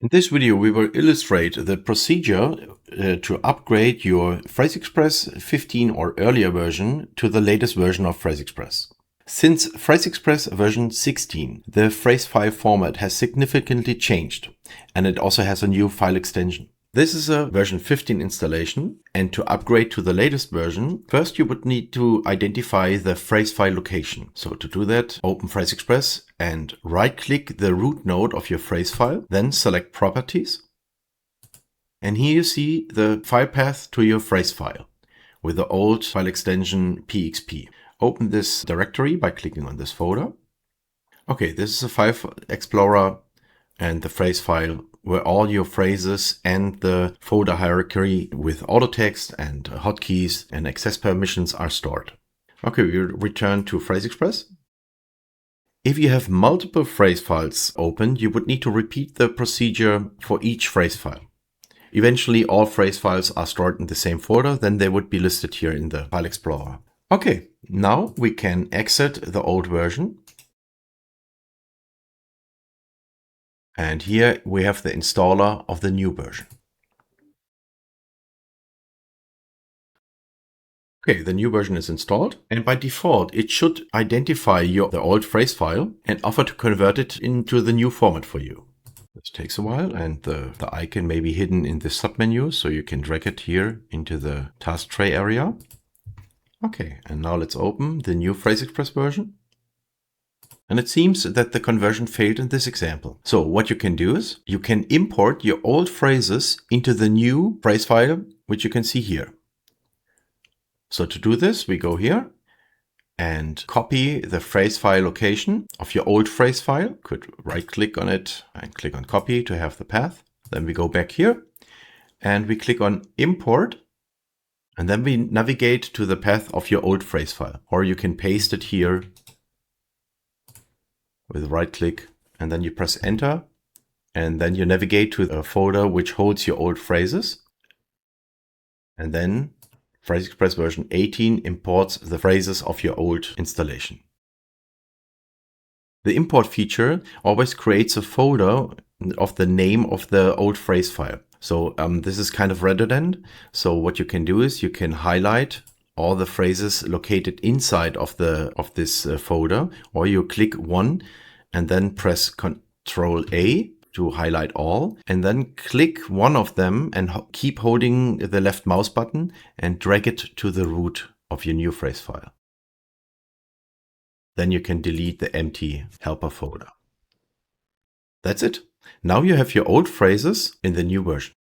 In this video, we will illustrate the procedure to upgrade your PhraseExpress 15 or earlier version to the latest version of PhraseExpress. Since PhraseExpress version 16, the phrase file format has significantly changed, and it also has a new file extension. This is a version 15 installation, and to upgrade to the latest version, first you would need to identify the phrase file location. So to do that, open PhraseExpress and right-click the root node of your phrase file, then select Properties. And here you see the file path to your phrase file with the old file extension PXP. Open this directory by clicking on this folder. Okay, this is a file explorer and the phrase file where all your phrases and the folder hierarchy with auto text and hotkeys and access permissions are stored. Okay, we return to PhraseExpress. If you have multiple phrase files open, you would need to repeat the procedure for each phrase file. Eventually, all phrase files are stored in the same folder, then they would be listed here in the file explorer. Okay, now we can exit the old version. And here we have the installer of the new version. Okay, the new version is installed, and by default it should identify the old phrase file and offer to convert it into the new format for you. This takes a while, and the icon may be hidden in the submenu, so you can drag it here into the task tray area. Okay, and now let's open the new PhraseExpress version. And it seems that the conversion failed in this example. So what you can do is you can import your old phrases into the new phrase file, which you can see here. So to do this, we go here and copy the phrase file location of your old phrase file. Could right click on it and click on copy to have the path. Then we go back here and we click on import. And then we navigate to the path of your old phrase file, or you can paste it here with right click, and then you press enter, and then you navigate to a folder which holds your old phrases. And then PhraseExpress version 18 imports the phrases of your old installation. The import feature always creates a folder of the name of the old phrase file. So this is kind of redundant. So what you can do is you can highlight all the phrases located inside of this folder, or you click one and then press Ctrl A to highlight all, and then click one of them and keep holding the left mouse button and drag it to the root of your new phrase file. Then you can delete the empty helper folder. That's it. Now you have your old phrases in the new version.